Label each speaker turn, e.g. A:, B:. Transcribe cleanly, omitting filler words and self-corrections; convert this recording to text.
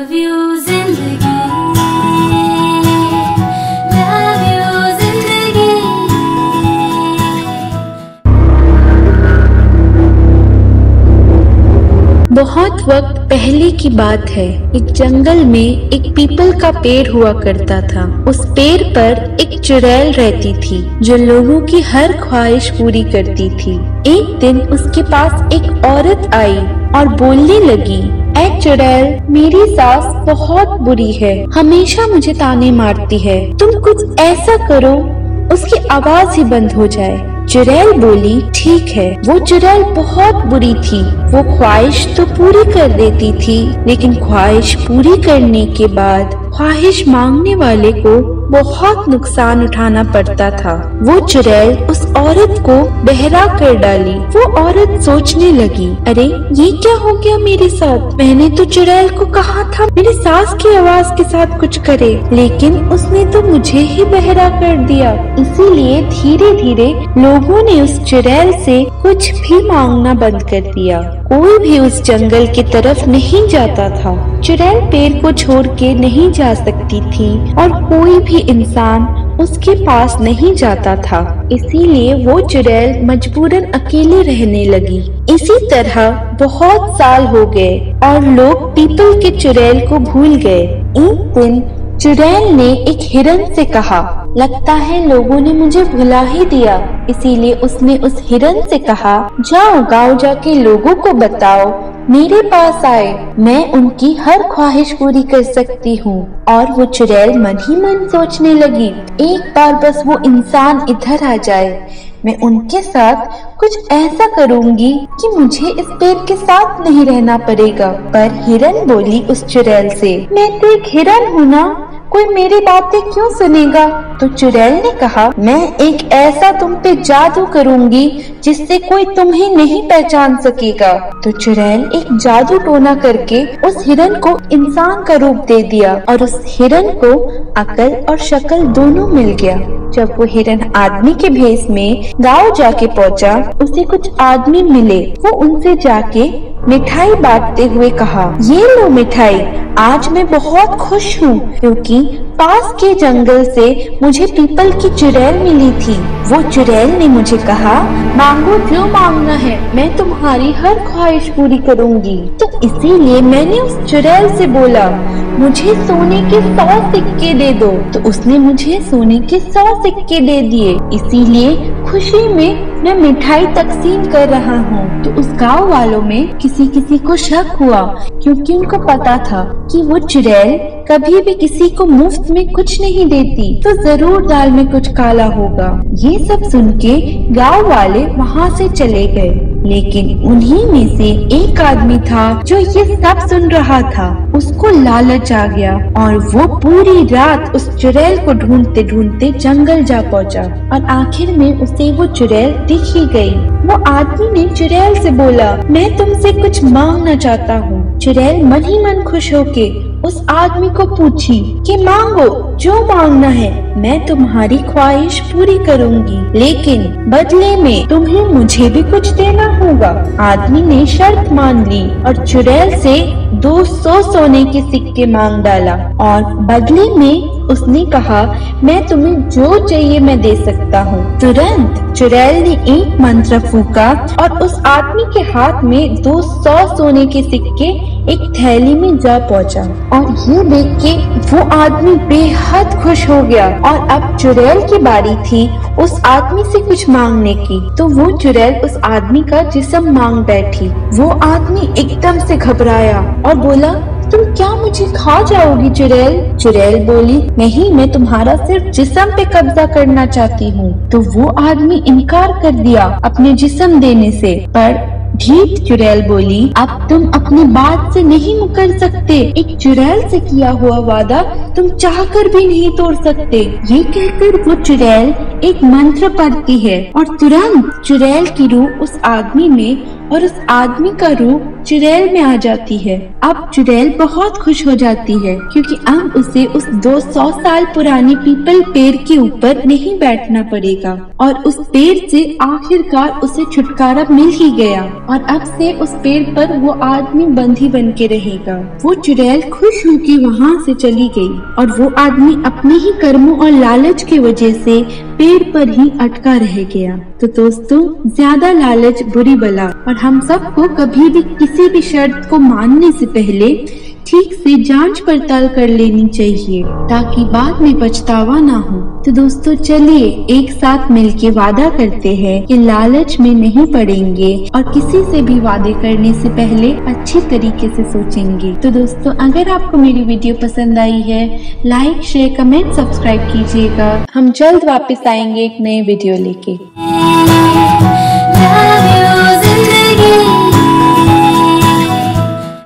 A: Love you जिंदगी, love you जिंदगी।
B: बहुत वक्त पहले की बात है। एक जंगल में एक पीपल का पेड़ हुआ करता था। उस पेड़ पर एक चुड़ैल रहती थी जो लोगों की हर ख्वाहिश पूरी करती थी। एक दिन उसके पास एक औरत आई और बोलने लगी, ऐ चुड़ैल, मेरी सास बहुत बुरी है, हमेशा मुझे ताने मारती है, तुम कुछ ऐसा करो उसकी आवाज ही बंद हो जाए। चुड़ैल बोली, ठीक है। वो चुड़ैल बहुत बुरी थी। वो ख्वाहिश तो पूरी कर देती थी, लेकिन ख्वाहिश पूरी करने के बाद ख्वाहिश मांगने वाले को बहुत नुकसान उठाना पड़ता था। वो चुड़ैल उस औरत को बहरा कर डाली। वो औरत सोचने लगी, अरे ये क्या हो गया मेरे साथ? मैंने तो चुड़ैल को कहा था मेरी सास की आवाज के साथ कुछ करे, लेकिन उसने तो मुझे ही बहरा कर दिया। इसीलिए धीरे धीरे लोगों ने उस चुड़ैल से कुछ भी मांगना बंद कर दिया। कोई भी उस जंगल की तरफ नहीं जाता था। चुड़ैल पेड़ को छोड़ के नहीं जा सकती थी और कोई भी इंसान उसके पास नहीं जाता था। इसीलिए वो चुड़ैल मजबूरन अकेले रहने लगी। इसी तरह बहुत साल हो गए और लोग पीपल के चुड़ैल को भूल गए। एक दिन चुड़ैल ने एक हिरन से कहा, लगता है लोगों ने मुझे भुला ही दिया। इसीलिए उसने उस हिरन से कहा, जाओ गांव जाके लोगों को बताओ मेरे पास आए, मैं उनकी हर ख्वाहिश पूरी कर सकती हूँ। और वो चुड़ैल मन ही मन सोचने लगी, एक बार बस वो इंसान इधर आ जाए, मैं उनके साथ कुछ ऐसा करूँगी कि मुझे इस पेड़ के साथ नहीं रहना पड़ेगा। पर हिरन बोली उस चुड़ैल से, मैं तो एक हिरन हूँ ना, कोई मेरी बातें क्यों सुनेगा? तो चुड़ैल ने कहा, मैं एक ऐसा तुम पे जादू करूंगी जिससे कोई तुम्हें नहीं पहचान सकेगा। तो चुड़ैल एक जादू टोना करके उस हिरन को इंसान का रूप दे दिया और उस हिरन को अकल और शक्ल दोनों मिल गया। जब वो हिरन आदमी के भेष में गांव जाके पहुंचा, उसे कुछ आदमी मिले। वो उनसे जाके मिठाई बांटते हुए कहा, ये लो मिठाई, आज मैं बहुत खुश हूँ क्योंकि पास के जंगल से मुझे पीपल की चुड़ैल मिली थी। वो चुड़ैल ने मुझे कहा, मांगो जो मांगना है, मैं तुम्हारी हर ख्वाहिश पूरी करूँगी। तो इसीलिए मैंने उस चुड़ैल से बोला, मुझे सोने के 100 सिक्के दे दो। तो उसने मुझे सोने के 100 सिक्के दे दिए। इसीलिए खुशी में मैं मिठाई तकसीम कर रहा हूँ। तो उस गांव वालों में किसी किसी को शक हुआ, क्योंकि उनको पता था कि वो चुड़ैल कभी भी किसी को मुफ्त में कुछ नहीं देती, तो जरूर दाल में कुछ काला होगा। ये सब सुन के गाँव वाले वहाँ से चले गए। लेकिन उन्हीं में से एक आदमी था जो ये सब सुन रहा था। उसको लालच आ गया और वो पूरी रात उस चुड़ैल को ढूंढते ढूंढते जंगल जा पहुंचा और आखिर में उसे वो चुड़ैल दिख ही गई। वो आदमी ने चुड़ैल से बोला, मैं तुमसे कुछ मांगना चाहता हूँ। चुड़ैल मन ही मन खुश होके उस आदमी को पूछी कि मांगो जो मांगना है, मैं तुम्हारी ख्वाहिश पूरी करूंगी, लेकिन बदले में तुम्हें मुझे भी कुछ देना होगा। आदमी ने शर्त मान ली और चुड़ैल से 200 सोने के सिक्के मांग डाला और बदले में उसने कहा, मैं तुम्हें जो चाहिए मैं दे सकता हूँ। तुरंत चुड़ैल ने एक मंत्र फूका और उस आदमी के हाथ में 200 सोने के सिक्के एक थैली में जा पहुँचा। और ये देख के वो आदमी बेहद खुश हो गया और अब चुड़ैल की बारी थी उस आदमी से कुछ मांगने की। तो वो चुड़ैल उस आदमी का जिस्म मांग बैठी। वो आदमी एकदम से घबराया और बोला, तुम क्या मुझे खा जाओगी चुड़ैल? चुड़ैल बोली, नहीं, मैं तुम्हारा सिर्फ जिस्म पे कब्जा करना चाहती हूँ। तो वो आदमी इनकार कर दिया अपने जिस्म देने से। पर ढीठ चुड़ैल बोली, अब तुम अपनी बात से नहीं मुकर सकते। एक चुड़ैल से किया हुआ वादा तुम चाहकर भी नहीं तोड़ सकते। ये कहकर वो चुड़ैल एक मंत्र पढ़ती है और तुरंत चुड़ैल की रूह उस आदमी में और उस आदमी का रूह चुड़ैल में आ जाती है। अब चुड़ैल बहुत खुश हो जाती है क्योंकि अब उसे उस 200 साल पुरानी पीपल पेड़ के ऊपर नहीं बैठना पड़ेगा और उस पेड़ से आखिरकार उसे छुटकारा मिल ही गया और अब से उस पेड़ पर वो आदमी बंदी बन के रहेगा। वो चुड़ैल खुश होकर वहाँ से चली गई और वो आदमी अपने ही कर्मों और लालच की वजह से पेड़ पर ही अटका रह गया। तो दोस्तों, ज्यादा लालच बुरी बला और हम सबको कभी भी किसी भी शर्त को मानने से पहले ठीक से जांच पड़ताल कर लेनी चाहिए ताकि बाद में पछतावा ना हो। तो दोस्तों, चलिए एक साथ मिलके वादा करते हैं कि लालच में नहीं पड़ेंगे और किसी से भी वादे करने से पहले अच्छी तरीके से सोचेंगे। तो दोस्तों, अगर आपको मेरी वीडियो पसंद आई है, लाइक, शेयर, कमेंट, सब्सक्राइब कीजिएगा। हम जल्द वापस आएंगे एक नए वीडियो लेके।